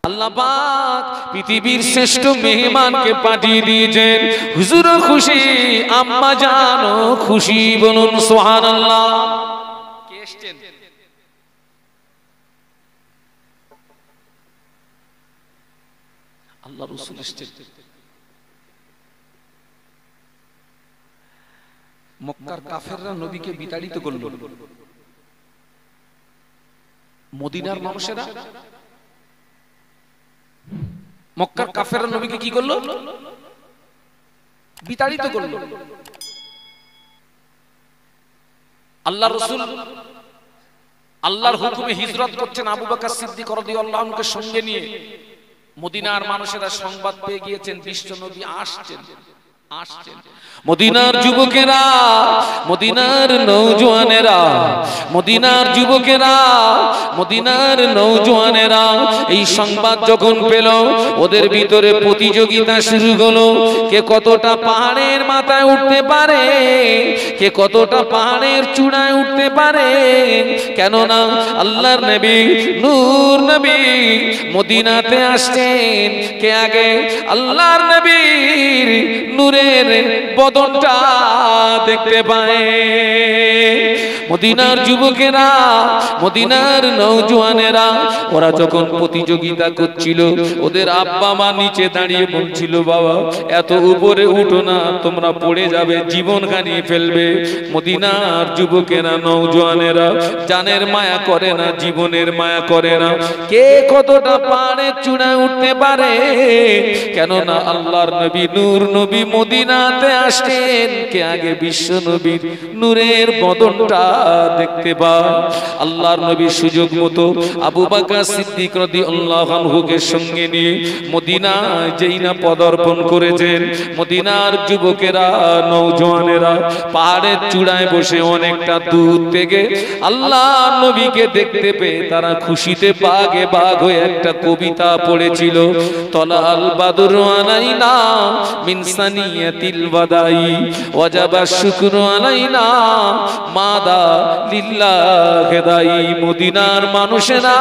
আল্লাহ পাক পৃথিবীর শ্রেষ্ঠ মেহমানকে পাঠিয়ে দিয়েছেন। হুজুরও খুশি, আম্মা জানও খুশি, বলুন সুবহানাল্লাহ। কে এসেছেন? আল্লাহ রাসূল এসেছেন। মক্কার কাফেররা নবীকে বিতাড়িত করল, মদিনার মানুষেরা মক্কার কাফেররা নবীকে কি করলো? বিতাড়িত করল। আল্লাহ রাসূল আল্লাহর হুকুমে হিজরত করছেন, আবু বকর সিদ্দিক রাদিয়াল্লাহু আনহুকে সঙ্গে নিয়ে। মদিনার মানুষেরা সংবাদ পেয়ে গিয়েছেন বিশ্ব নবী আসছেন। মদিনার যুবকেরা, মদিনার নওজোয়ানেরা, মদিনার যুবকেরা, মদিনার নওজোয়ানেরা এই সংবাদ যখন পেল, ওদের ভিতরে প্রতিযোগিতা শুরু হলো। কে কতটা পাহাড়ের মাথায় উঠতে পারে, কে কতটা পাহাড়ের চূড়ায় উঠতে পারে। কেননা আল্লাহর নবী, নূর নবী মদিনাতে আসছেন। কে আগে আল্লাহর নবীর নূরের বদনটা দেখতে পায়। মদিনার যুবকেরা, মদিনার নওজোয়ানেরা, ওরা যখন প্রতিযোগিতা করছিল, ওদের আব্বা মা নিচে দাঁড়িয়ে বলছিল, বাবা এত উপরে উঠো না, তোমরা পড়ে যাবে, জীবন হারিয়ে ফেলবে। মদিনার যুবকেরা, নওজোয়ানেরা জানের মায়া করে না, জীবনের মায়া করে না। কে কতটা পাহাড়ের চূড়ায় উঠতে পারে। কেননা আল্লাহর নবী, নূর নবী মদিনাতে আসছেন। কে আগে বিশ্ব নবীর নূরের বদনটা দেখতে পায়। আল্লাহর নবী সুযোগ মতো আবু বকর সিদ্দিক রাদিয়াল্লাহু আনহুকে সঙ্গে নিয়ে মদিনায় যেই না পদার্পণ করেছেন, মদিনার যুবকেরা, নওজোয়ানেরা পাহাড়ের চূড়ায় বসে অনেকটা দূর থেকে আল্লাহর নবীকে দেখতে পেয়ে তারা খুশিতে বাগে বাগ হয়ে একটা কবিতা পড়েছিল। তলাল বাদরু আলাইনা মিন সানিয়াতিল ওয়াদাই ওয়াজাবা শুকরু আলাইনা মাদা লিল্লাহি দাই। মদিনার মানুষেরা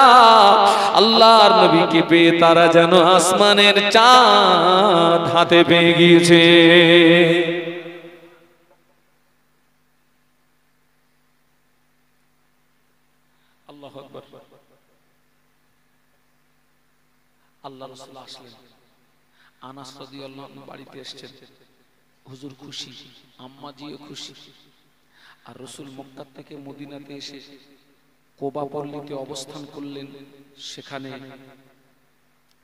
আল্লাহর নবীকে পেয়ে তারা যেন আসমানের চাঁদ হাতে পেয়ে গিয়েছে। আল্লাহু আকবার। আল্লাহ রাসূল আসলেন, আনাস রাদিয়াল্লাহু আনহু বাড়িতে এসেছেন। হুজুর খুশি, আম্মা জিও খুশি। আর রাসূল মক্কা থেকে মদিনাতে এসে কোবা পল্লীতে অবস্থান করলেন। সেখানে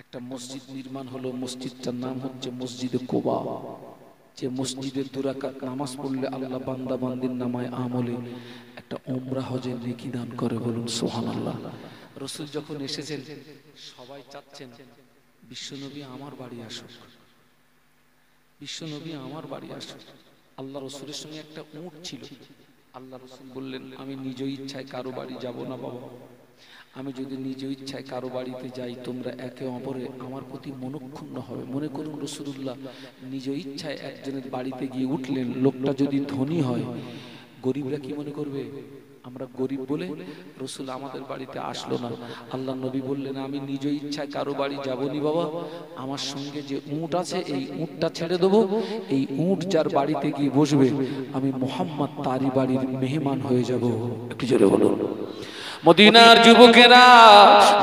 একটা মসজিদ নির্মাণ হলো। মসজিদটার নাম হচ্ছে মসজিদে কোবা। যে মসজিদে 2 রাকাত নামাজ পড়লে আল্লাহ বান্দা বান্দির নামায় আমলে একটা উমরা হজের নেকি দান করে, বলুন সুবহানাল্লাহ। রাসূল যখন এসেছেন, সবাই চাচ্ছেন বিশ্বনবী আমার বাড়ি আসুক, বিশ্বনবী আমার বাড়ি আসুক। আল্লাহ রাসূলের সঙ্গে একটা উট ছিল। আল্লাহ রাসূল বললেন, আমি নিজ ইচ্ছায় কারো বাড়ি যাব না বাবা। আমি যদি নিজ ইচ্ছায় কারো বাড়িতে যাই, তোমরা একে অপরে আমার প্রতি মনক্ষুণ্ণ হবে। মনে করুন রাসূলুল্লাহ নিজ ইচ্ছায় একজনের বাড়িতে গিয়ে উঠলেন। লোকটা যদি ধনী হয়, গরিবরা কি মনে করবে? আমরা গরিব বলে রাসূল আমাদের বাড়িতে আসলো না। আল্লাহ নবী বললেন, আমি নিজ ইচ্ছায় কারো বাড়ি যাবনি বাবা। আমার সঙ্গে যে উট আছে, এই উটটা ছেড়ে দেবো। এই উট যার বাড়িতে গিয়ে বসবে, আমি মুহাম্মদ তারই বাড়ির মেহমান হয়ে যাব। একটু জোরে বলুন। মদিনার যুবকেরা,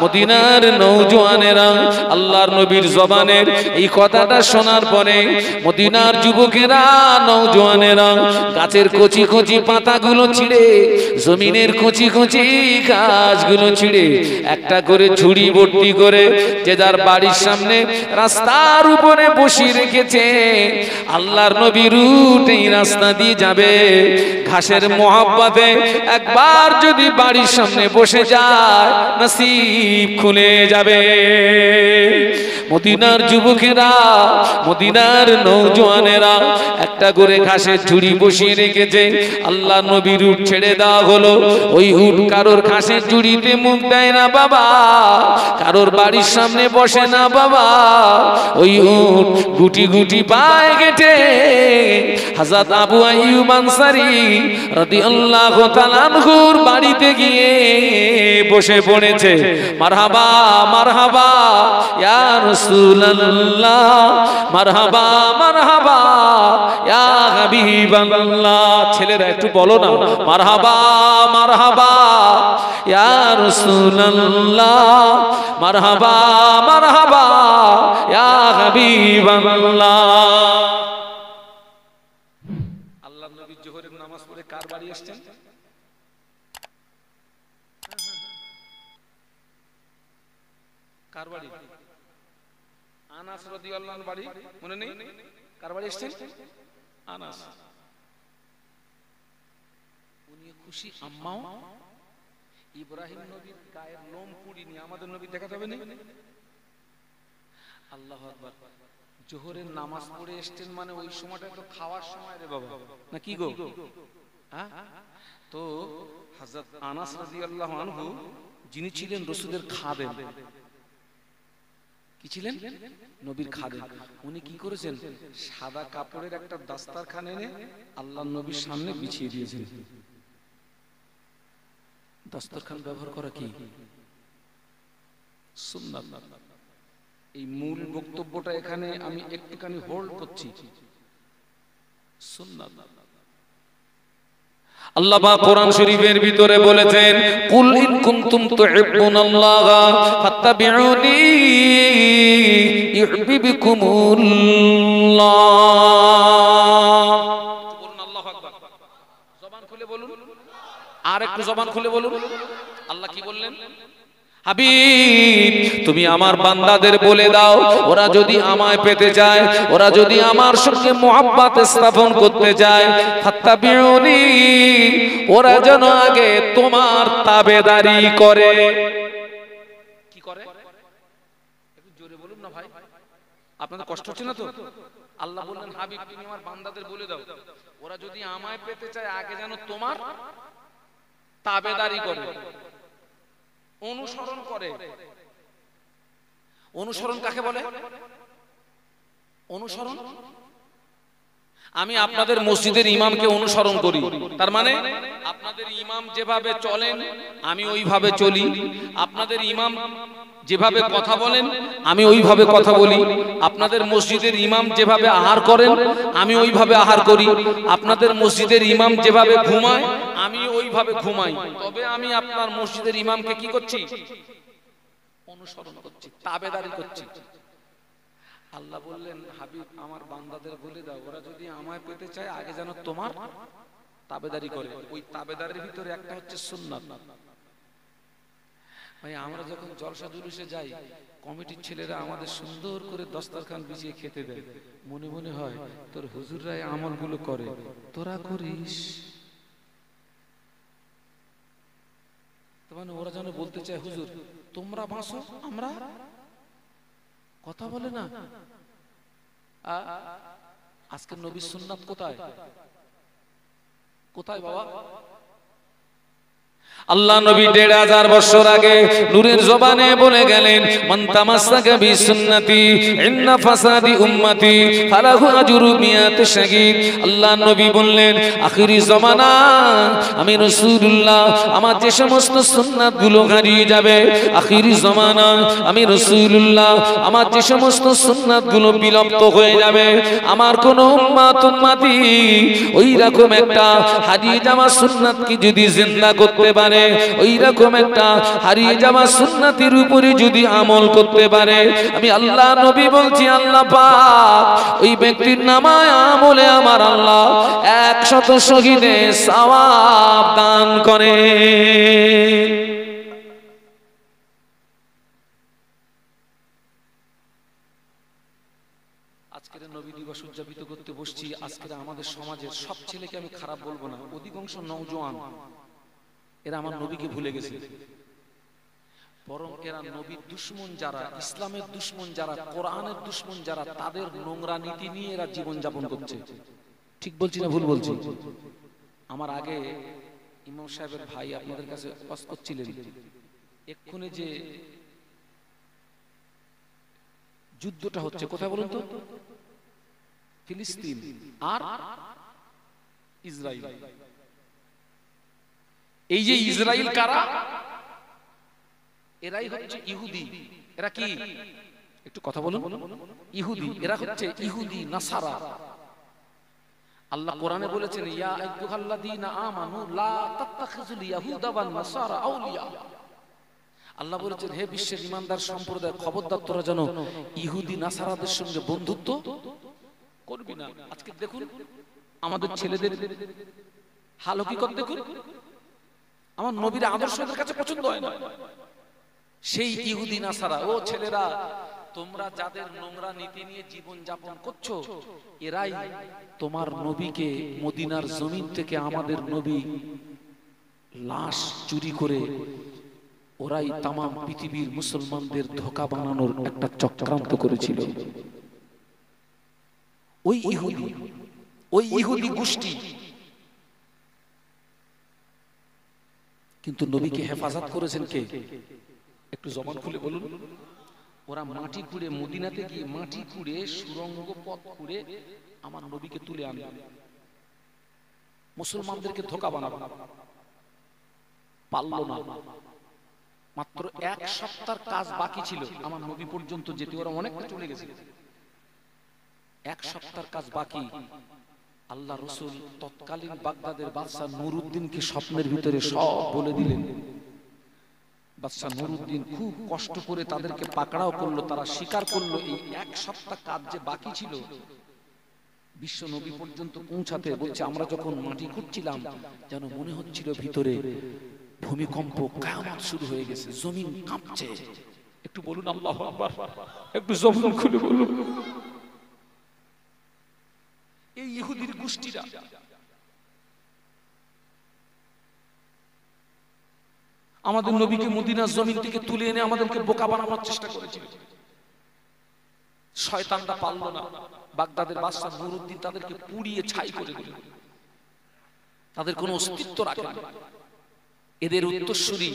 মদিনার নওজোয়ানেরা আল্লাহর নবীর জবানের এই কথাটা শোনার পরে, মদিনার যুবকেরা, নওজোয়ানেরা গাছের কচি কচি পাতাগুলো ছিঁড়ে, জমিনের কচি কচি গাছগুলো ছিঁড়ে একটা করে ঝুড়ি ভর্তি করে যে যার বাড়ির সামনে রাস্তার উপরে বসিয়ে রেখেছে। আল্লাহর নবী রুট এই রাস্তা দিয়ে যাবে, ঘাসের মোহাব্বতে একবার যদি বাড়ির সামনে বসে যায়, নসিব খুলে যাবে। মদিনার যুবকেরা, মদিনার নওজোয়ানেরা একটা করে ঘাসের ঝুড়ি বসিয়ে রেখেছে। আল্লাহ নবীর উট ছেড়ে দেওয়া হলো। ওই উট কারোর ঘাসের ঝুড়িতে মুখ দেয় না বাবা, কারোর বাড়ির সামনে বসে না বাবা। ওই উট গুটি গুটি পায়ে গেটে হযরত আবু আইয়ুব আনসারী রাদিয়াল্লাহু তাআলা আনহুর বাড়িতে গিয়ে বসে পড়েছে। মারহাবা মারহাবা ইয়া রাসূলুল্লাহ, মারহাবা মারহাবা ইয়া হাবিবাল্লাহ। ছেলেরা একটু বলো না মারহাবা মারহাবা ইয়া রাসূলুল্লাহ, মারহাবা মারহাবা ইয়া হাবিবাল্লাহ। আল্লাহর নবী জোহরের নামাজ পড়ে কার বাড়ি আসছেন? কার বাড়ি? আনাস রাদিয়াল্লাহু আনহু বাড়ি, মনে নেই? কার বাড়ি আসছেন? আনাস। উনি খুশি, আম্মাও। ইব্রাহিম নবীর গায়ের লোম পুড়িনি, আমাদের নবী দেখা যাবে না? আল্লাহু আকবার। জোহরের নামাজ পড়ে এসেছেন মানে ওই সময়টা তো খাওয়ার সময় রে বাবা, না কি গো? হ্যাঁ, তো হযরত আনাস রাদিয়াল্লাহু আনহু যিনি ছিলেন রাসূলের খাদেম, কি ছিলেন? নবীর খাদেম। উনি কি করেছেন? সাদা কাপড়ের একটা দাস্তারখান এনে আল্লাহর নবীর সামনে বিছিয়ে দিয়েছেন। দাস্তারখান ব্যবহার করা কি সুন্নাত। এই মূল বক্তব্যটা এখানে আমি একটুখানি হোল্ড করছি। সুন্নাত। আল্লাহ পাক কোরআন শরীফের ভিতরে বলেছেন, কুল ইন কুনতুম তুহিব্বুনাল্লাহা ফাত্তাবিউনি ইউহিব্বুকুমুল্লাহ। বলুন আল্লাহু আকবার। জবান খুলে বলুন, আর একটু জবান খুলে বলুন। আল্লাহ কি বললেন? হাবিব তুমি আমার বান্দাদের বলে দাও, ওরা যদি আমায় পেতে চায়, ওরা যদি আমার সঙ্গে মুহাব্বত স্থাপন করতে চায়, ফাত্তাবিউনি, ওরা যেন আগে তোমার তাবেদারি করে। কি করে? একটু জোরে বলুন না ভাই, আপনাদের কষ্ট হচ্ছে না তো? আল্লাহ বললেন হাবিব তুমি আমার বান্দাদের বলে দাও, ওরা যদি আমায় পেতে চায় আগে যেন তোমার তাবেদারি করে, অনুসরণ করে। অনুসরণ কাকে বলে? অনুসরণ, আমি আপনাদের মসজিদের ইমামকে অনুসরণ করি, তার মানে আপনাদের ইমাম যেভাবে চলেন আমি ওইভাবে চলি, আপনাদের ইমাম যেভাবে কথা বলেন আমি ওইভাবে কথা বলি, আপনাদের মসজিদের ইমাম যেভাবে আহার করেন আমি ওইভাবে আহার করি, আপনাদের মসজিদের ইমাম যেভাবে ঘুমায় আমি ওইভাবে ঘুমাই। তবে আমি আপনার মসজিদের ইমামকে কি করছি? অনুসরণ করছি, তাবেদারি করছি। আল্লাহ বললেন হাবিব আমার বান্দাদের বলে দাও, ওরা যদি আমায় পেতে চায় আগে যেন তোমার তাবেদারি করে। ওই তাবেদারির ভিতরে একটা হচ্ছে সুন্নাত। ভাই আমরা যখন জলসা জুলুসে যাই, কমিটির ছেলেরা আমাদের সুন্দর করে দস্তরখান বিছিয়ে খেতে দেয়, মনে মনে হয় তোর হুজুররাই আমলগুলো করে, তোরা করিস। মানে ওরা যেন বলতে চায় হুজুর তোমরা বাঁচো, আমরা কথা বলে না। আজকে নবীর সুন্নাত কোথায়? কোথায় বাবা? আল্লাহ নবী ১৫০০ বছর আগে নূরের জবানে বলে গেলেন, মান তামাসসাকা বিসুন্নতি ইন্না ফাসাদি উম্মতি ফালাহু আজরু মিয়াত শাহীদ। আল্লাহ নবী বললেন আখিরি জামানা আমি রাসূলুল্লাহ আমার যে সমস্ত সুন্নাতগুলো হারিয়ে যাবে, আখিরি জামানা আমি রাসূলুল্লাহ আমার যে সমস্ত সুন্নাতগুলো বিলুপ্ত হয়ে যাবে, আমার কোন উম্মতি ওই রকম একটা হারিয়ে যাওয়া সুন্নাত কি যদি জিন্দা করতে পারে, ওই রকম একটা হারিয়ে যাওয়া সুন্নাতের উপরে যদি আমল করতে পারে, আমি আল্লাহ নবী বলছি আল্লাহ পাক ওই ব্যক্তির নামায় আমলে আমার আল্লাহ ১০০ শহীদের সওয়াব দান করে। আজকের নবী দিবস উদযাপিত করতে বসছি। আজকের আমাদের সমাজের সব ছেলেকে আমি খারাপ বলবো না, অধিকাংশ নওজোয়ান এরা আমার নবীকে ভুলে গেছে। বরং এরা নবীর দুশমন যারা, ইসলামের দুশমন যারা, কোরআনের দুশমন যারা, তাদের নোংরা নীতি নিয়ে এরা জীবন যাপন করছে। ঠিক বলছি না ভুল বলছি? আমার আগে ইমাম সাহেবের ভাই আপনাদের কাছে ওয়াজ করছিলেন, এক্ষুনি যে যুদ্ধটা হচ্ছে কোথায় বলুন তো? ফিলিস্তিন আর ইসরায়েল। এই যে ইসরায়েল কারা? এরাই হচ্ছে ইহুদি। এরা কি? একটু কথা বলুন। ইহুদি। এরা হচ্ছে ইহুদি নাসারা। আল্লাহ কোরআনে বলেছেন, ইয়া আইয়ুহাল্লাযীনা আমানু লা তাত্তাখিযুল ইয়াহুদা ওয়ান নাসারা আউলিয়া। আল্লাহ বলেছেন, হে বিশ্বের ঈমানদার সম্প্রদায়, খবরদার তোরা যেন ইহুদি নাসারাদের সঙ্গে বন্ধুত্ব করবি না। আজকে দেখুন আমাদের ছেলেদের হাল হকিকত দেখুন। আমার নবীর আদর্শ এদের কাছে পছন্দ হয় না। সেই ইহুদি নাসারা, ও ছেলেরা, তোমরা যাদের নোংরা নীতি নিয়ে জীবন যাপন করছো, এরাই তোমার নবীকে মদিনার জমিন থেকে আমাদের নবী লাশ চুরি করে, ওরাই তামাম পৃথিবীর মুসলমানদের ধোঁকা বানানোর একটা চক্রান্ত করেছিল। ওই ইহুদি গোষ্ঠী কিন্তু নবীকে হেফাজত করেছেন কে? একটু জবান খুলে বলুন। ওরা মাটি খুঁড়ে, মদিনাতে গিয়ে মাটি খুঁড়ে, সুরঙ্গ পথ খুঁড়ে আমার নবীকে তুলে আনবে, মুসলমানদেরকে ধোঁকা বানাবে। পারলো না। মাত্র এক সপ্তাহের কাজ বাকি ছিল আমার নবী পর্যন্ত যেতে, ওরা অনেকটা চলে গেছে। এক সপ্তাহের কাজ বাকি। আল্লাহ রসুল তৎকালীন বাগদাদের বাদশা নুরউদ্দিনকে স্বপ্নের ভিতরে সব বলে দিলেন। বাদশা নুরউদ্দিন খুব কষ্ট করে তাদেরকে পাকড়াও করলো, তারা স্বীকার করলো এই এক সপ্তাহ কাজ যে বাকি ছিল বিশ্ব নবী পর্যন্ত পৌঁছাতে। বলছে, আমরা যখন মাটি খুঁড়ছিলাম যেন মনে হচ্ছিল ভিতরে ভূমিকম্প, কিয়ামত শুরু হয়ে গেছে, জমিন কাঁপছে। একটু বলুন আল্লাহু আকবার, একটু জবান খুলে বলুন। এই ইহুদির গোষ্ঠীরা আমাদের নবীকে মদিনার জমিন থেকে তুলে এনে আমাদেরকে বোকা বানানোর চেষ্টা করেছিল। শয়তানরা পারল না। বাগদাদের বাদশা নুরউদ্দিন তাদেরকে পুড়িয়ে ছাই করে দিল। তাদের কোনো অস্তিত্ব রাখে না। এদের উত্তরসূরি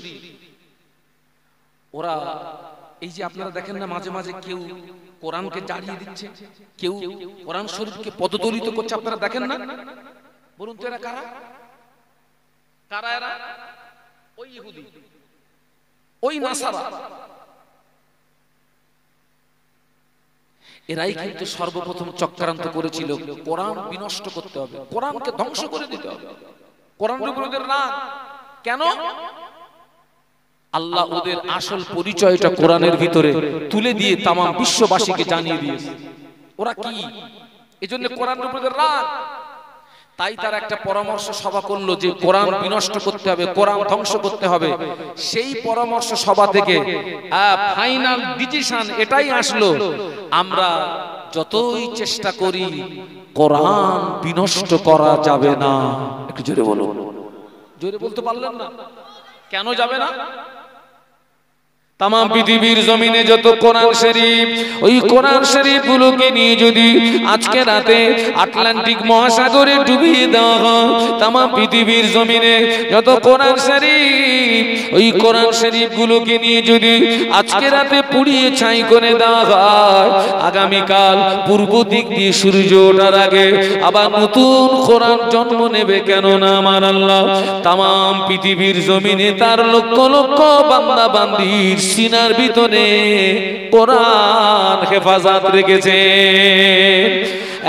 ওরা, এই যে আপনারা দেখেন না মাঝে মাঝে কেউ কোরআনকে জ্বালিয়ে দিচ্ছে, কেউ কোরআন শরীফকে পদদলিত করছে, আপনারা দেখেন না? বলুন তো এরা কারা? কারা এরা? ওই ইহুদি, ওই নাসারা। এরাই কিন্তু সর্বপ্রথম চক্রান্ত করেছিল কোরআন বিনষ্ট করতে হবে, কোরআনকে ধ্বংস করে দিতে হবে, কোরআনের উপর ওদের রাগ। কেন? আল্লাহ ওদের আসল পরিচয়টা কোরআনের ভিতরে তুলে দিয়ে তামাম বিশ্ববাসীকে জানিয়ে দিয়েছে ওরা কি। এজন্য কোরআনের উপর ওদের রাগ। তাই তার একটা পরামর্শ সভা করলো যে কোরআন বিনষ্ট করতে হবে, কোরআন ধ্বংস করতে হবে। সেই পরামর্শ সভা থেকে ফাইনাল ডিসিশন এটাই আসলো, আমরা যতই চেষ্টা করি কোরআন বিনষ্ট করা যাবে না। একটু জোরে বলুন। জোরে বলতে পারলেন না? কেন যাবে না? তামাম পৃথিবীর জমিনে যত কোরআন শরীফ, ওই কোরআন শরীফ গুলোকে নিয়ে যদি আজকে রাতে আটলান্টিক মহাসাগরে ডুবিয়ে দেওয়া হয়, তামাম পৃথিবীর জমিনে যত কোরআন শরীফ, ওই কোরআন শরীফ গুলোকে নিয়ে যদি আজকে রাতে পুড়িয়ে ছাই করে দেওয়া হয়, আগামীকাল পূর্ব দিক দিয়ে সূর্য ওঠার আগে আবার নতুন কোরআন জন্ম নেবে। কেননা আমার আল্লাহ তামাম পৃথিবীর জমিনে তার লক্ষ লক্ষ বান্দা বান্দির সিনার ভিতরে কোরআন হেফাজত রেখেছে।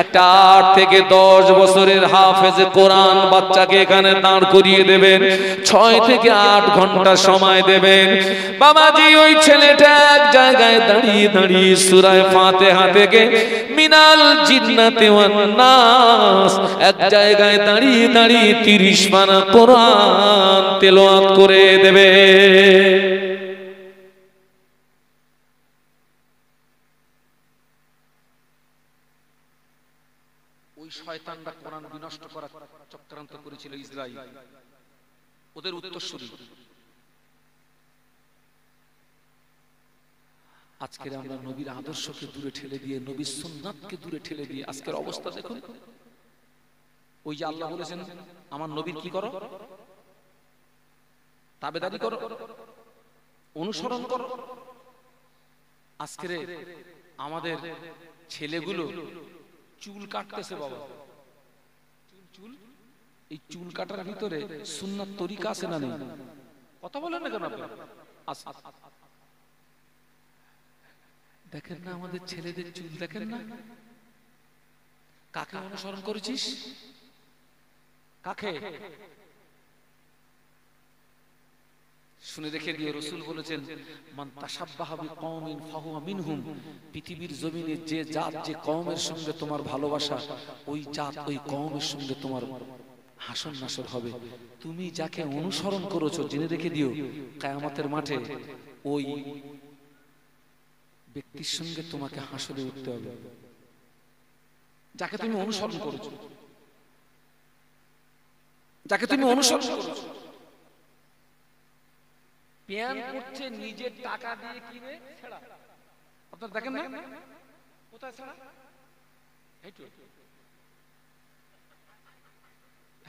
একটা 8 থেকে 10 বছরের হাফেজ কোরআন বাচ্চাকে এখানে দাঁড় করিয়ে দেবেন, 6 থেকে 8 ঘন্টা সময় দেবেন। বাবাজি ওই ছেলেটা এক জায়গায় দাঁড়িয়ে দাঁড়িয়ে সূরা ফাতিহা থেকে মিনাল জিন্নাতি ওয়ান নাস এক জায়গায় দাঁড়িয়ে দাঁড়িয়ে 30 পারা কোরআন তেলাওয়াত করে দেবে। ওই শয়তানরা কোরআন বিনষ্ট করার চক্রান্ত করেছিল ইসরাইল, ওদের উত্তরসূরি। আজকের আমরা নবীর আদর্শকে দূরে ঠেলে দিয়ে, নবীর সুন্নাতকে দূরে ঠেলে দিয়ে আজকের অবস্থা দেখুন। ওই যে আল্লাহ বলেছেন আমার নবীর কি করো, তাবেদারি করো, অনুসরণ করো। আজকের আমাদের ছেলেগুলো চুল কাটতেছে বাবা, চুল, এই চুল কাটার ভিতরে সুন্নাত তরিকা আছে না নেই? কথা বলেন না কেন আপনারা? দেখেন না আমাদের ছেলেদের চুল, দেখেন না? কাকে অনুসরণ করেছিস? কাকে? শুনে রেখে দিও, রাসূল বলেছেন মান তাশাব্বাহা বিকওমিন ফাহুয়া মিনহুম। পৃথিবীর জমিনে যে জাত, যে কওমের সঙ্গে তোমার ভালোবাসা, ওই জাত ওই কওমের সঙ্গে তোমার হাসর নাসর হবে। তুমি যাকে অনুসরণ করেছো জেনে রেখে দিও, কিয়ামতের মাঠে ওই ব্যক্তির সঙ্গে তোমাকে হাসরে উঠতে হবে। যাকে তুমি অনুসরণ করেছো, যাকে তুমি অনুসরণ করেছো। প্যান করছে নিজের টাকা দিয়ে কিনে ছেড়া, আপনারা দেখেন না? কোথায় ছেড়া?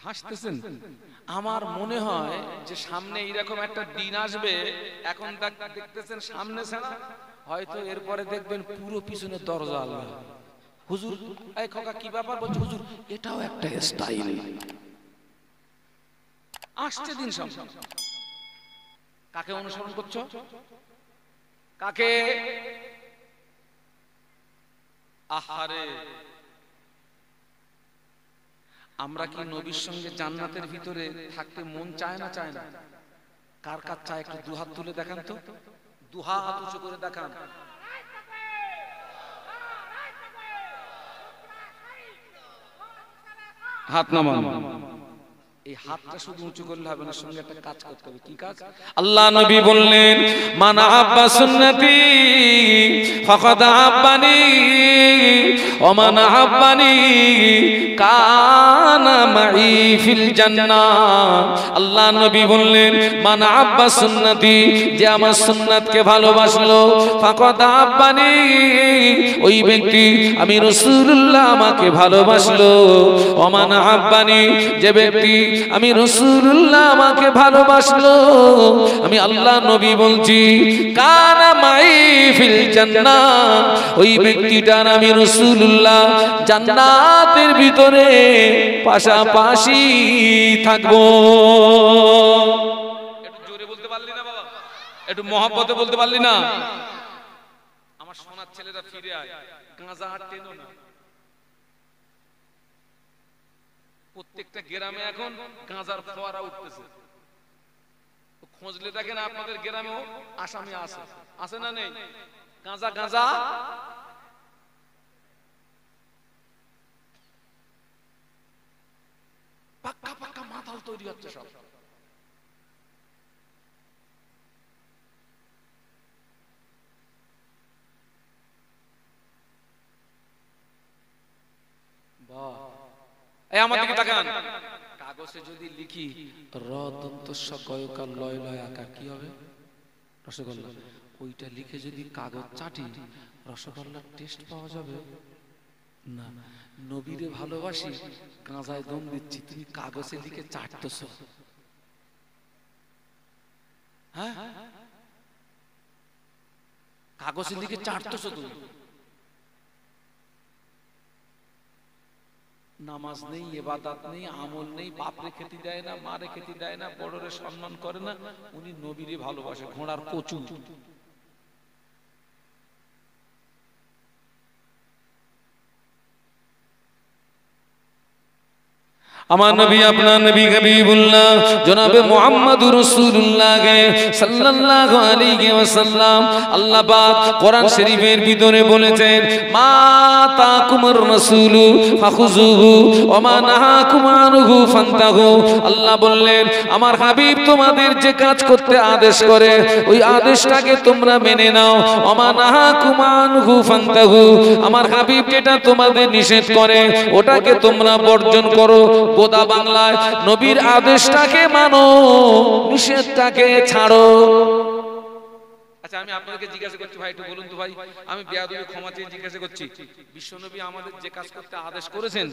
হাসতেছেন। আমার মনে হয় যে সামনে এইরকম একটা দিন আসবে, এখন দেখতেছেন সামনে ছেড়া, হয়তো এরপরে দেখবেন পুরো পিছনের দরজা আল্লাহ। হুজুর এই খোকা কি ব্যাপার? বলছে হুজুর এটাও একটা স্টাইল। আসছে দিন সামনে। কাকে অনুসরণ করছো? কাকে? আহারে, আমরা কি নবীর সঙ্গে জান্নাতের ভিতরে থাকতে মন চায় না? চায় না? কার কার চায়? একটু দুহাত তুলে দেখান তো, দুহাত উঁচু করে দেখান। হাত নামান। এই হাতটা শুধু উঁচু করলে হবে না, সঙ্গে একটা কাজ করতে হবে। কি কাজ? আল্লাহ নবী বললেন মান আহাব্বা সুন্নতি ফাকাদ আহাব্বানি ওয়া মান আহাব্বানি কানা মাই ফিল জান্নাহ। আল্লাহ নবী বললেন মান আহাব্বা সুন্নতি, যে আমার সুন্নাতকে ভালোবাসলো, ফাকাদ আহাব্বানি, ওই ব্যক্তি আমি রাসূলুল্লাহ আমাকে ভালোবাসলো। ওয়া মান আহাব্বানি, যে ব্যক্তি আমি রাসূলুল্লাহ আমাকে ভালোবাসলো, আমি আল্লাহ নবী বলছি কানা মাই ফিল জান্নাহ, ওই ব্যক্তিটার আমি রাসূলুল্লাহ জান্নাতের ভিতরে পাশাপাশি থাকবো। একটু জোরে বলতে পারলি না বাবা? একটু মহব্বতে বলতে পারলি না? আমার সোনার ছেলেরা ফিরে আয়, গাঁজা আর টেনো না। প্রত্যেকটা গ্রামে এখন গাঁজার ফোয়ারা উঠতেছে। খোঁজলে দেখেন আপনাদের গ্রামেও আসামি আছে, আছে না নেই? গাঁজা গাঁজা পাক্কা পাক্কা মাথাও তৈরি হচ্ছে সব। বাহ, এই আমার দিকে তাকান। কাগজে যদি লিখি র দন্ত স গয়কার লয় লয় আকার, কি হবে? রসগোল্লা। ওইটা লিখে যদি কাগজ চাটি, রসগোল্লার টেস্ট পাওয়া যাবে না। নবীরে ভালোবাসি, গাঁজায় দম দিচ্ছি, তুমি কাগজে লিখে চাটতেছো। হ্যাঁ, কাগজে লিখে চাটতেছো তুমি। নামাজ নেই, ইবাদত নেই, আমল নেই, বাপরে খেতে দেয় না, মারে খেতে দেয় না, বড়রে সম্মান করে না, উনি নবীরে ভালোবাসে। ঘোড়ার কচু। আমার নবী আপনার নবী হাবিবুল্লাহ জনাবে মুহাম্মদুর রাসূলুল্লাহ সাল্লাল্লাহু আলাইহি ওয়াসাল্লাম, আল্লাহ পাক কোরআন শরীফের ভিতরে বলেছেন মা তাকুমুর রাসূলু ফাখুযুহু ওয়া মা নাহাকুম আনহু ফান্তাহু। আল্লাহ বললেন আমার হাবিব তোমাদের যে কাজ করতে আদেশ করে ওই আদেশটাকে তোমরা মেনে নাও। ওয়া মা নাহাকুম আনহু ফান্তাহু, আমার হাবিব যেটা তোমাদের নিষেধ করে ওটাকে তোমরা বর্জন করো। বোদা বাংলায় নবীর আদেশটাকে মানো, নিষেধটাকে ছাড়ো। আচ্ছা আমি আপনাদেরকে জিজ্ঞাসা করছি ভাই, একটু বলুন তো ভাই, আমি বেয়াদবি ক্ষমা চেয়ে জিজ্ঞাসা করছি, বিশ্বনবী আমাদের যে কাজ করতে আদেশ করেছেন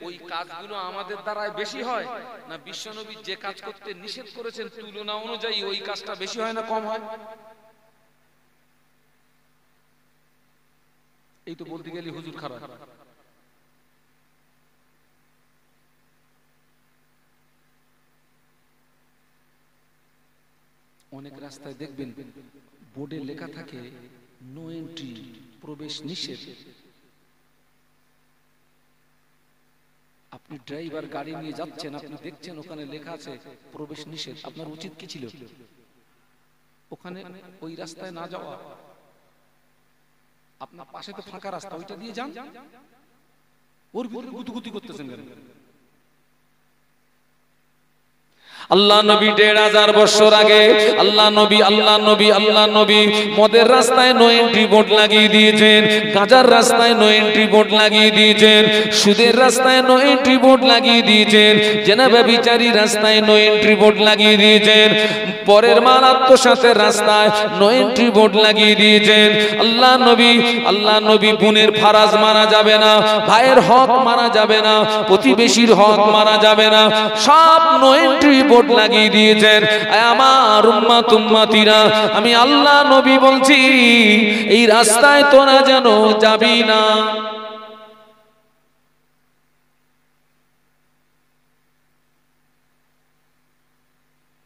ওই কাজগুলো আমাদের দ্বারা বেশি হয়, না বিশ্বনবী যে কাজ করতে নিষেধ করেছেন তুলনা অনুযায়ী ওই কাজটা বেশি হয় না কম হয়? এই তো বলতে গেলে হুজুর খারাপ। অনেক রাস্তায় দেখবেন বোর্ডে লেখা থাকে নো এন্ট্রি, প্রবেশ নিষেধ। আপনি ড্রাইভার গাড়ি নিয়ে যাচ্ছেন, আপনি দেখছেন ওখানে লেখা আছে প্রবেশ নিষেধ, আপনার উচিত কি ছিল? ওখানে ওই রাস্তায় না যাওয়া। আপনার পাশে তো ফাঁকা রাস্তা, ওইটা দিয়ে যান। ওর ভিতরে গুতুগুতি করতেছেন কেন? আল্লাহ নবী 1500 বছর আগে আল্লাহ নবী মদের রাস্তায় নো এন্ট্রি বোর্ড লাগিয়ে দিয়েছেন, গাঁজার রাস্তায় নো এন্ট্রি বোর্ড লাগিয়ে দিয়েছেন, সুদের রাস্তায় নো এন্ট্রি বোর্ড লাগিয়ে দিয়েছেন, জেনা ব্যভিচারী রাস্তায় নো এন্ট্রি বোর্ড লাগিয়ে দিয়েছেন, পরের মাল আত্মসাতের রাস্তায় নো এন্ট্রি বোর্ড লাগিয়ে দিয়েছেন। আল্লাহ নবী বোনের ফারাজ মারা যাবে না, ভাইয়ের হক মারা যাবে না, প্রতিবেশীর হক মারা যাবে না, সব নো এন্ট্রি বোর্ড লাগিয়ে দিয়েছেন। আমার উম্মত উম্মতিরা, আমি আল্লাহ নবী বলছি এই রাস্তায় তোরা যেন যাবি না।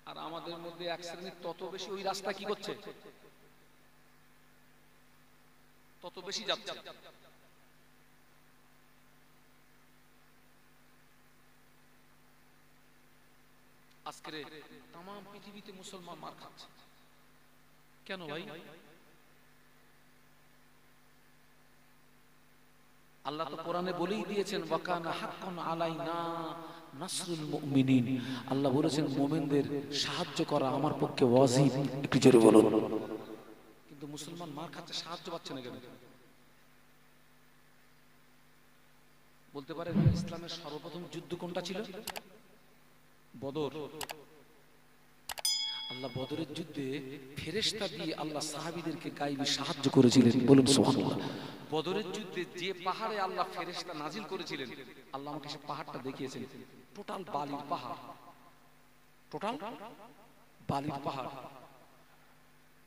আর আমাদের মধ্যে এক শ্রেণীর তত বেশি ওই রাস্তা কি করছে, তত বেশি যাচ্ছে। আজকে তাম পৃথিবীতে মুসলমান মার খাচ্ছে কেন ভাই? আল্লাহ তো কোরআনে বলেই দিয়েছেন ওয়াকানা হাক্কান আলাইনা নাসরুল মুমিনিন। আল্লাহ বলেছেন মুমিনদের সাহায্য করা আমার পক্ষে ওয়াজিব। একটু জোরে বলুন। কিন্তু মুসলমান মার খাচ্ছে, সাহায্য পাচ্ছে না কেন? বলতে পারেন ইসলামের সর্বপ্রথম যুদ্ধ কোনটা ছিল? বদর। আল্লাহ বদরের যুদ্ধে ফেরেশতা দিয়ে আল্লাহ সাহাবীদেরকে গায়বী সাহায্য করেছিলেন, বলুন সুবহানাল্লাহ। বদরের যুদ্ধে যে পাহাড়ে আল্লাহ ফেরেশতা নাজিল করেছিলেন, আল্লাহ আমাকে সে পাহাড়টা দেখিয়েছেন, টোটাল বালির পাহাড়, টোটাল বালির পাহাড়।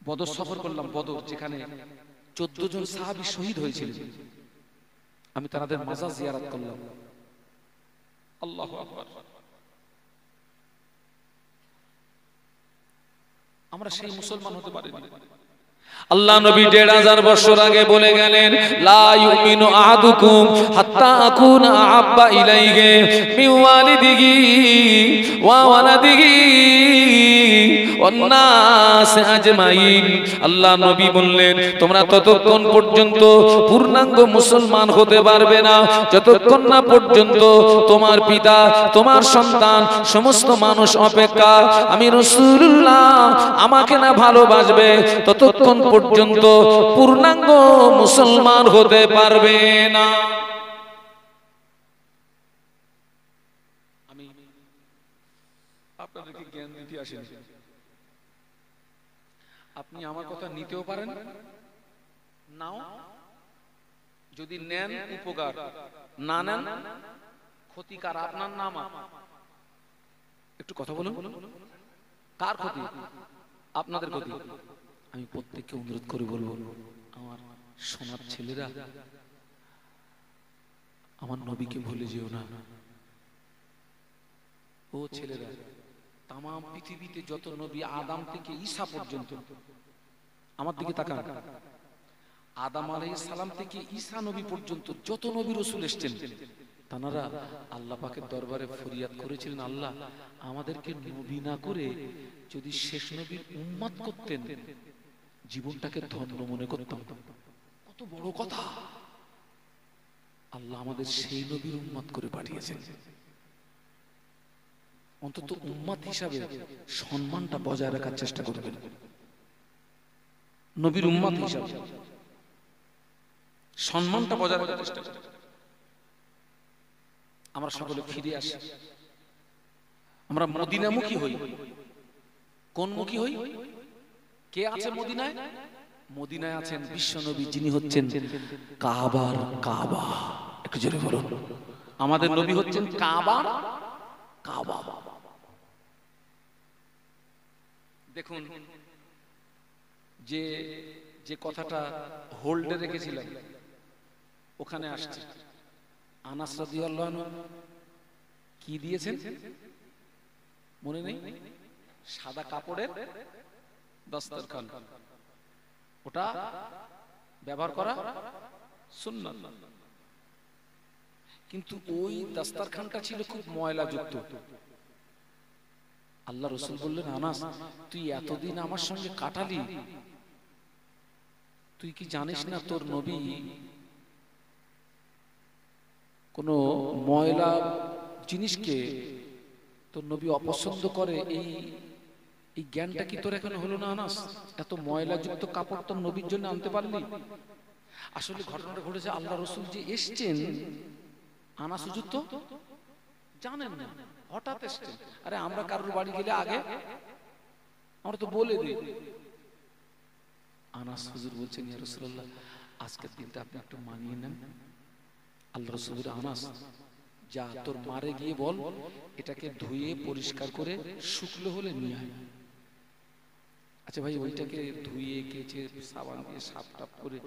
বদর সফর করলাম, বদর যেখানে 14 জন সাহাবী শহীদ হয়েছিলেন, আমি তাদের মাজার জিয়ারত করলাম। আল্লাহু আকবার। আমরা সেই মুসলমান হতে পারিনি। আল্লাহ নবী 1500 বছর আগে বলে গেলেন লা ইউমিনু আহাদুকুম হাত্তা আকুনা আহাব্বা ইলাইহি মিন ওয়ালিদিহি ওয়া ওয়ালাদিহি ওয়ান নাস আজমাইন। আল্লাহ নবী বললেন তোমরা ততক্ষণ পর্যন্ত পূর্ণাঙ্গ মুসলমান হতে পারবে না যতক্ষণ না পর্যন্ত তোমার পিতা, তোমার সন্তান, সমস্ত মানুষ অপেক্ষা আমি রাসূলুল্লাহ আমাকে না ভালোবাসবে ততক্ষণ পর্যন্ত পূর্ণাঙ্গ মুসলমান হতে পারবে না। আমি আপনাদেরকে জ্ঞান দিতে আসিনি, আপনি আমার কথা নিতেও পারেন নাও, যদি নেন উপকার, না নেন ক্ষতিকার, আপনার নাম। একটু কথা বলুন, কার ক্ষতি? আপনাদের ক্ষতি। আমি প্রত্যেককে অনুরোধ করে বলবো, আমার সোনার ছেলেরা, আমার নবীকে ভুলে যেও না। ও ছেলেরা, তাম পৃথিবীতে যত নবী আদম থেকে ঈসা পর্যন্ত, আমার দিকে তাকান, আদম আলাইহিস সালাম থেকে ঈসা নবী পর্যন্ত যত নবী রাসূল এসেছেন তারা আল্লাহ পাকের দরবারে ফরিয়াদ করেছিলেন, আল্লাহ আমাদেরকে নবী না করে যদি শেষ নবীর উম্মত করতেন জীবনটাকে ধন্য মনে করতাম। কত বড় কথা! আল্লাহ আমাদের সেই নবীর উম্মত করে পাঠিয়েছেন। অন্তত উম্মত হিসাবে সম্মানটা বজায় রাখার চেষ্টা করবেন। নবীর উম্মত হিসাবে সম্মানটা বজায় রাখার চেষ্টা করবেন। আমরা সকলে ফিরে আসি, আমরা মদিনামুখী হই। কোন মুখী হই? কে আছে মদিনায়? মদিনায় আছেন বিশ্বনবী, যিনি হচ্ছেন কাবার কাবা। একটু জোরে বলুন, আমাদের নবী হচ্ছেন কাবার কাবা। দেখুন, যে যে কথাটা হোল্ডে রেখেছিলাম ওখানে আসছে। আনাস রাদিয়াল্লাহু আনহু কি দিয়েছেন মনে নেই? সাদা কাপড়ের দস্তরখান, ওটা ব্যবহার করা সুন্নাত। কিন্তু ওই দস্তরখানটা ছিল খুব ময়লাযুক্ত। আল্লাহ রাসূল বললেন, আনাস তুই এতদিন আমার সঙ্গে কাটালি, তুই কি জানিস না তোর নবী কোন ময়লা জিনিসকে তোর নবী অপছন্দ করে? এই জ্ঞানটা কি তোর এখন হলো না আনাস? এত ময়লাযুক্ত কাপড় তোর নবীর জন্য আনতে পারলি? আসলে ঘটনাটা ঘটেছে, আল্লাহ রাসূল যে এসেছেন, আনাস হুজুর তো জানেন না, হঠাৎ এসেছেন। আরে আমরা কারোর বাড়ি গেলে আগে আমরা তো বলে দিই। আনাস হুজুর বলছেন, ইয়া রাসূলুল্লাহ আজকের দিনটা আপনি একটু মানিয়ে নেন। আল্লাহ রাসূল বলেন, আনাস যা তোর মারে গিয়ে বল এটাকে ধুয়ে পরিষ্কার করে শুকনো হলে নিয়ে আয়। আচ্ছা ভাই, ওইটাকে ধুয়ে কেচে সাবান দিয়ে সাফ টাপ করে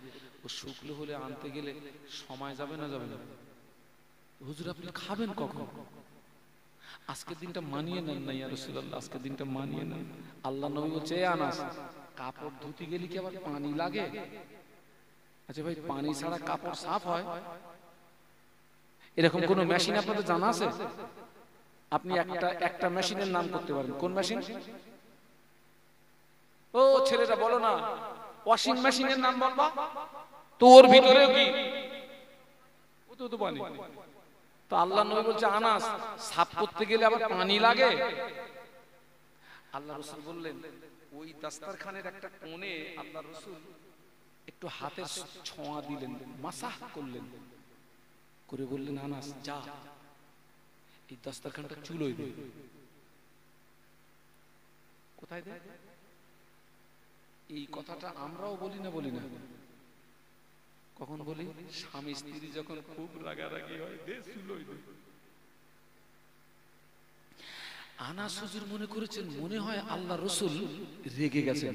ও শুকনো হলে আনতে গেলে সময় যাবে না যাবে না? হুজুর আপনি খাবেন কখন? আজকের দিনটা মানিয়ে নেন না ইয়া রাসূলুল্লাহ, আজকের দিনটা মানিয়ে নেন। আল্লাহ নবী বলছে, আনাস কাপড় ধুতে গেলে কি আবার পানি লাগে? আচ্ছা ভাই, পানি ছাড়া কাপড় সাফ হয়? এরকম কোন মেশিন আপনাদের জানা আছে? আপনি একটা মেশিনের নাম করতে পারেন। কোন মেশিন? ও ছেলেরা বলো না, ওয়াশিং মেশিনের নাম বলবা তো ওর ভিতরে কি? ও তো পানি। তো আল্লাহ নবী বলছে, আনাস সাফ করতে গেলে আবার পানি লাগে? আল্লাহ রাসূল বললেন, ওই দাস্তারখানের একটা কোণে আল্লাহ রাসূল একটু হাতের ছোঁয়া দিলেন, মাসাহ করলেন, করে বললেন, আনাস যা এই দাস্তারখানটা চুলোয় দে। কোথায় দে? এই কথাটা আমরাও বলি না? বলি না? কখন বলি? স্বামী স্ত্রী যখন খুব রাগারাগি হয়, দে চুলোয় দে। আনাস হুজুর মনে করেছেন মনে হয় আল্লাহ রাসূল রেগে গেছেন।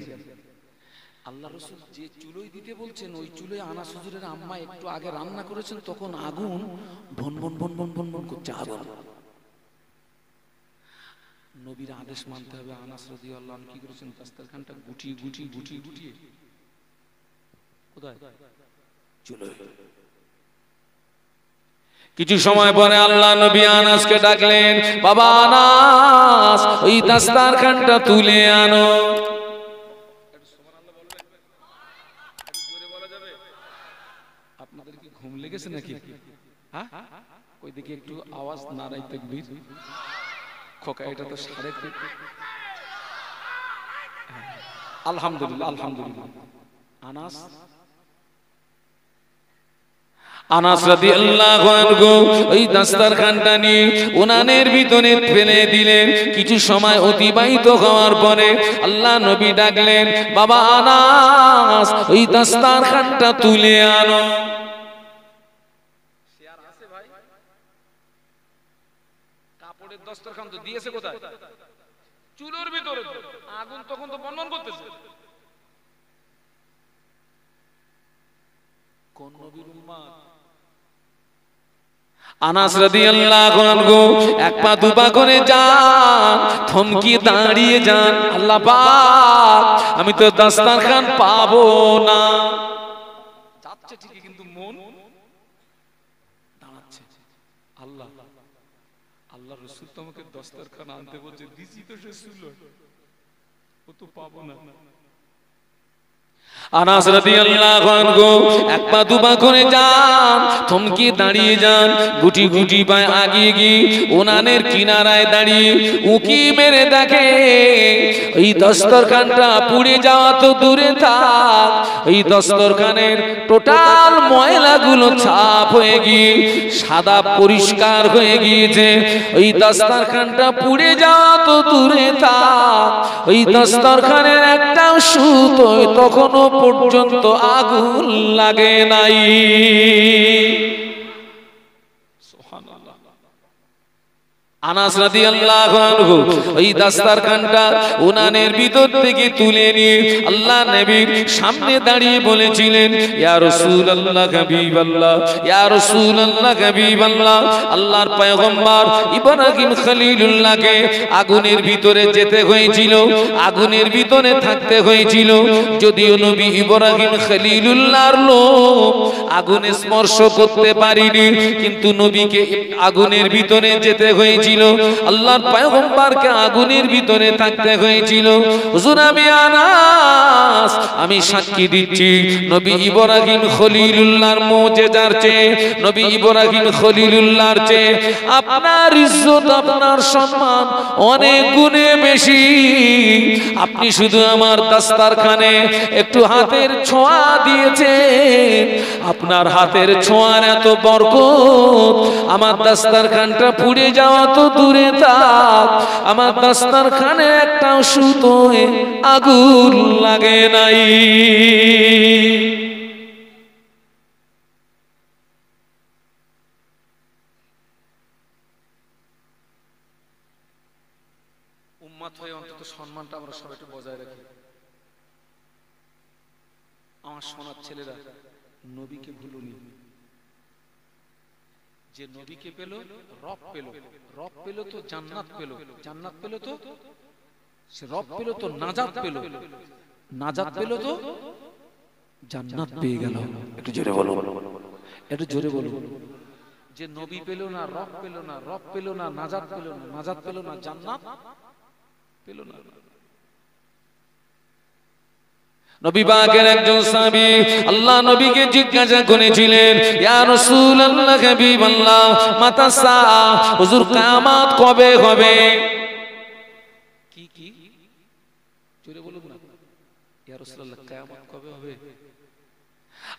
আল্লাহ রাসূল যে চুলোয় দিতে বলছেন, ওই চুলোয় আনাস হুজুরের আম্মা একটু আগে রান্না করেছেন, তখন আগুন ভন ভন ভন ভন ভন ভন করছে আগুন। নবীর আদেশ মানতে হবে। আনাস রাদিয়াল্লাহু আনহু কি করেছেন? দাস্তারখানটা গুটিয়ে গুটিয়ে গুটিয়ে গুটিয়ে কোথায়? চুলোয়। কিছু সময় পরে আল্লাহ নবী আনাসকে ডাকলেন, বাবা আনাস ওই দাস্তারখানটা তুলে আনো। আপনাদের কি ঘুম লেগেছে নাকি? হ্যাঁ, ওই দিকে একটু আওয়াজ নারাই তাকবীর। খোকা এটা তো 3:30। আলহামদুলিল্লাহ আলহামদুলিল্লাহ। আনাস রাদিয়াল্লাহু আনহু ওই দাস্তারখানটা নিয়ে উনানের ভিতরে ফেলে দিলেন। কিছু সময় অতিবাহিত হওয়ার পরে আল্লাহ নবী ডাকলেন, বাবা আনাস ওই দাস্তারখানটা তুলে আনো। শেয়ার আছে ভাই? কাপড়ের দাস্তারখান তো দিয়েছে কোথায়? চুলোর ভিতরে। আগুন তখন তো বন্ধন করতেছে। কোন নবীর উম্মত? আনাস রাদিয়াল্লাহু আনহু এক পা দুপা করে যান, থমকে দাঁড়িয়ে যান, আল্লাহ পাক আমি তো দাস্তারখান পাবো না। যাচ্ছে ঠিকই কিন্তু মন দাঁড়াচ্ছে। আল্লাহ আল্লাহ রাসূল তো আমাকে দাস্তারখান আনতে বলছে, দিছি তো সে ছিল, ও তো পাবো না। আনাস রাদিয়াল্লাহু আনহু এক পা দুপা করে যান, থমকে দাঁড়িয়ে যান, গুটি গুটি পায়ে আগিয়ে গিয়ে উনানের কিনারায় দাঁড়িয়ে উকি মেরে দেখে এই দস্তরখানটা পুড়ে যাওয়া তো দূরে থাক, এই দস্তরখানের টোটাল ময়লাগুলো ছাপ হয়ে গিয়ে সাদা পরিষ্কার হয়ে গিয়েছে। ওই দস্তরখানটা পুড়ে যাওয়া তো দূরে থাক, ওই দস্তরখানের একটা সুতো তখনও পর্যন্ত আগুন লাগে নাই। আনাস রাদিয়াল্লাহু আনহু ওই দস্তরখানটা উনানের ভিতর থেকে তুলে নিয়ে আল্লাহ নবীর সামনে দাঁড়িয়ে বলেছিলেন, ইয়া রাসূলুল্লাহ হাবিবাল্লাহ, ইয়া রাসূলুল্লাহ হাবিবাল্লাহ, আল্লাহর পয়গম্বর ইব্রাহিম খলিলুল্লাহকে আগুনের ভিতরে যেতে হয়েছিল, আগুনের ভিতরে থাকতে হয়েছিল। যদিও নবী ইব্রাহিম খলিলুল্লাহর লোক আগুনে স্পর্শ করতে পারিনি, কিন্তু নবীকে আগুনের ভিতরে যেতে হয়েছিল, আল্লাহর পয়গম্বরকে আগুনের ভিতরে থাকতে হয়েছিল। হুজুর আমি সাক্ষী দিচ্ছি, নবী ইব্রাহিম খলিলুল্লাহর মুজিজার চেয়ে, নবী ইব্রাহিম খলিলুল্লাহর চেয়ে আপনার ইজ্জত, আপনার সম্মান অনেক গুণে বেশি। আপনি শুধু আমার দস্তরখানে একটু হাতের ছোঁয়া দিয়েছেন, আপনার হাতের ছোঁয়ার এত বরকত, আমার দস্তরখানটা পুড়ে যাওয়া তো দূরে থাক, আমার দস্তরখানে একটা সুতোয় আগুন লাগে নাই। উম্মত হয়ে অন্তত সম্মানটা আমরা সবাই একটু বজায় রাখি। আমার সোনার ছেলেরা, নবীকে ভুলুনি। যে নবীকে পেল রব পেল, রব পেল তো জান্নাত পেল, জান্নাত পেল তো সে রব পেল তো নাজাত পেল, নাজাত পেল তো জান্নাত পেয়ে গেল। একটু জোরে বলো, একটু জোরে বলো। যে নবী পেল না, রব পেল না, রব পেল না, নাজাত পেল না, নাজাত পেল না, জান্নাত পেল না। নবী পাকের একজন সাহাবী আল্লাহ নবীকে জিজ্ঞাসা করেছিলেন, ইয়া রাসূলুল্লাহ হাবিবাল্লাহ, মাতা সা, হুজুর কিয়ামত কবে হবে? কি কি জোরে বলুন না, ইয়া রাসূলুল্লাহ কিয়ামত কবে হবে?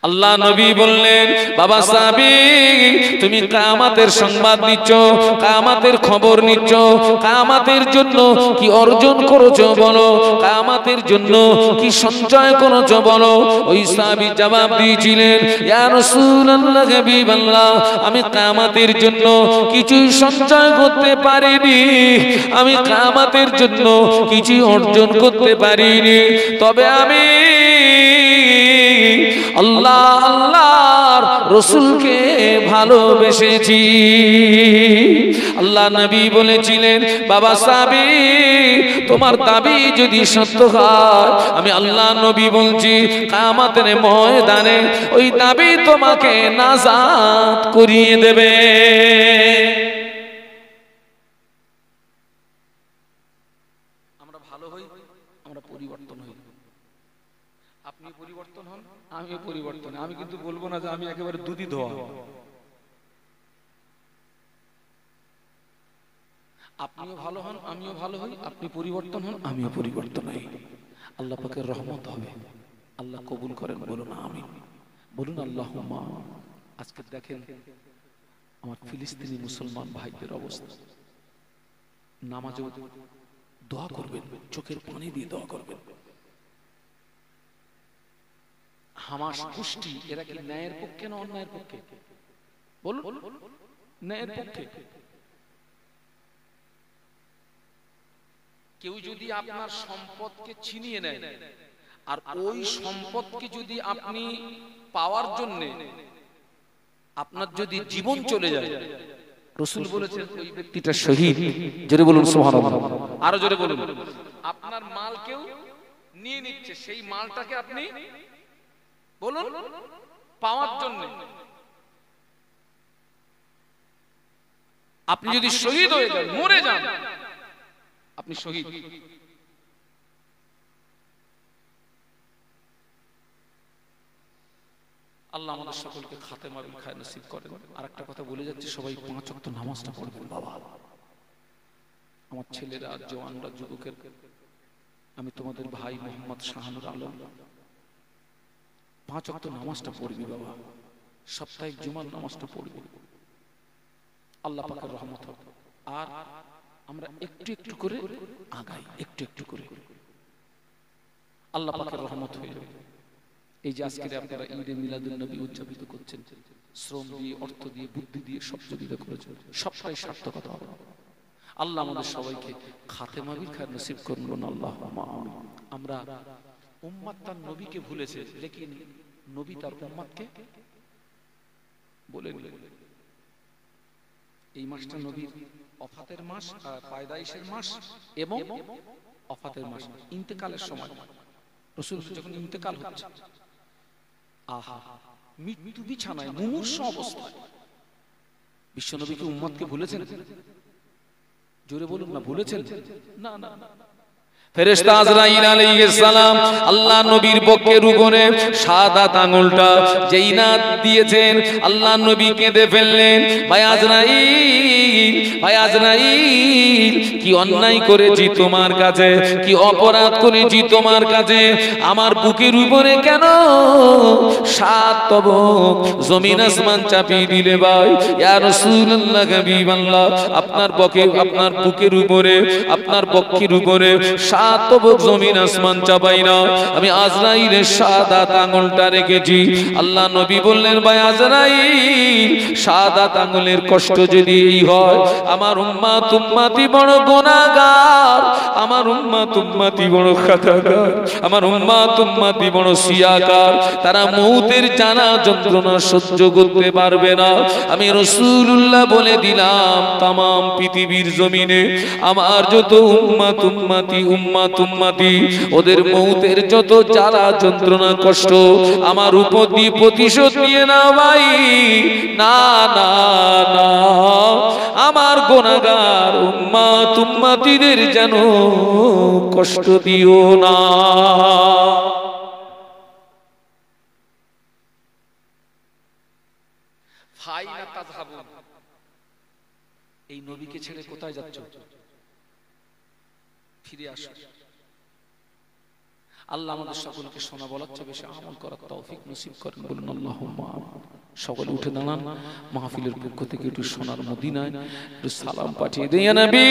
আল্লাহ নবী বললেন, বাবা সাহাবী, তুমি কিয়ামতের সংবাদ নিচ্ছ, কিয়ামতের খবর নিচ্ছ, কিয়ামতের জন্য কি অর্জন করেছো বলো, কিয়ামতের জন্য কি সঞ্চয় করেছো বলো। ওই সাহাবী জবাব দিয়েছিলেন, ইয়া রাসূলুল্লাহ হাবিবাল্লাহ, আমি কিয়ামতের জন্য কিছুই সঞ্চয় করতে পারিনি, আমি কিয়ামতের জন্য কিছু অর্জন করতে পারিনি, তবে আমি আল্লাহ আল্লাহর রাসূলকে ভালোবেসেছি। আল্লাহ নবী বলেছিলেন, বাবা সাহাবী, তোমার দাবি যদি সত্য হয়, আমি আল্লাহ নবী বলছি, কিয়ামতের ময়দানে ওই দাবি তোমাকে নাজাত করিয়ে দেবে। আমরা ভালো হই, আমরা পরিবর্তন হই। আপনি পরিবর্তন হন, আমিও পরিবর্তন। আমি কিন্তু বলবো না যে আমি একেবারে দুধই ধোয়া। আপনিও ভালো হন, আমিও ভালো হই, আপনি পরিবর্তন হন, আমিও পরিবর্তন হই। আল্লাহ পাকের রহমত হবে, আল্লাহ কবুল করেন, বলুন আমিন, বলুন আল্লাহুম্মা। আজকে দেখেন আমার ফিলিস্তিনি মুসলমান ভাইদের অবস্থা, নামাজে দোয়া করবেন, চোখের পানি দিয়ে দোয়া করবেন। হামাস গোষ্ঠী, এরা কি ন্যায়ের পক্ষে না অন্যায়ের পক্ষে? বলুন, ন্যায়ের পক্ষে। কেউ যদি আপনার সম্পদকে ছিনিয়ে নেয়, আর ওই সম্পদকে যদি আপনি পাওয়ার জন্য আপনার যদি জীবন চলে যায়, রাসূল বলেছেন ওই ব্যক্তিটা শহীদ। জোরে বলুন সুবহানাল্লাহ, আরো জোরে বলুন। আপনার মাল কেউ নিয়ে নিচ্ছে, সেই মালটাকে আপনি বলুন পাওয়ার জন্য আপনি যদি শহীদ হয়ে যান, মরে যান, আপনি শহীদ। আল্লাহ আমাদের সকলকে খাতেমা বিল খায়র নসিব করেন। আর একটা কথা বলে যাচ্ছি, সবাই 5 ওয়াক্ত নামাজটা পড়বেন বাবা। আমার ছেলেরা, জওয়ানরা, যুবকের, আমি তোমাদের ভাই মোহাম্মদ শাহানুর আলম, 5 ওয়াক্ত নামাজটা পড়বি বাবা। সাপ্তাহিক জুমার নামাজটা পড়বি, আল্লাহ পাকের রহমত হবে। আর আমরা একটু একটু করে আগাই, একটু একটু করে, আল্লাহ পাকের রহমত হয়ে যাবে। এই যে আজকে আপনারা ঈদে মিলাদুন নবী উদযাপিত করছেন, শ্রম দিয়ে, অর্থ দিয়ে, বুদ্ধি দিয়ে সহযোগিতা করেছেন, সবটাই সার্থকতা হবে। আল্লাহ আমাদের সবাইকে খাতেমা বিল খায়র নসিব করুন, আল্লাহুম্মা আমিন। আমরা উম্মাত তার নবীকে ভুলেছে, লেকিন নবী তার উম্মাতকে বলেন। এই মাসটা নবীর ওফাতের মাস, পায়দাইশের মাস এবং ওফাতের মাস, ইন্তেকালের সময়। রাসূল যখন ইন্তেকাল হচ্ছে, আহা, মৃত্যু বিছানায় মুমূর্ষু অবস্থায় বিশ্বনবীকে উম্মতকে ভুলেছেন? জোরে বলুন না, ভুলেছেন? না না না। ফেরেশতা আজরাইল আলাইহিস সালাম আল্লাহ নবীর বক্ষের উপরে সাদাত আঙ্গুলটা যেই না দিয়েছেন, আল্লাহ নবী কেঁদে ফেললেন, ভাই আজরাইল, ভাই আজরাইল, কি অন্যায় করেছি তোমার কাছে, কি অপরাধ করেছি তোমার কাছে, আমার বুকের উপরে কেন 7 তবক জমিন আসমান চাপিয়ে দিলে ভাই? ইয়া রাসূলুল্লাহ, হাবিবাল্লাহ, আপনার বুকের উপরে, আপনার বক্ষের উপরে 7 তবক জমিন আসমান চাপাই না, আমি আজরাইলের সাদাত আঙ্গুলটা রেখেছি। আল্লাহ নবী বললেন, ভাই আজরাইল, সাদাত আঙ্গুলের কষ্ট যদি এই হয়, আমার উম্মাত উম্মতি বড় গুনাহগার, আমার উম্মাত উম্মতি বড় খাতাকার, আমার উম্মাত উম্মতি বড় সিয়াকার, তারা মউতের জানা যন্ত্রণা সহ্য করতে পারবে না। আমি রাসূলুল্লাহ বলে দিলাম, তাম পৃথিবীর জমিনে আমার যত উম্মাত উম্মতি ওদের মউতের যত জ্বালা যন্ত্রণা কষ্ট আমার উপর দিয়ে প্রতিশোধ নিয়ে না ভাই, না না না, আমার গুনাহগার উম্মাত উম্মতিদের যেন কষ্ট দিও না। ফাইনা তাযহাবুন, এই নবীকে ছেড়ে কোথায় যাচ্ছ? ফিরে আসো। আল্লাহ আমাদের সকলকে শোনা বলার চেয়ে বেশি আমল করার তৌফিক নসিব করেন, বলুন আল্লাহুম্মা আমিন। সকলে উঠে দাঁড়ান, মাহফিলের পক্ষ থেকে একটু সোনার মদিনায় একটু সালাম পাঠিয়ে দেন। ইয়া নবী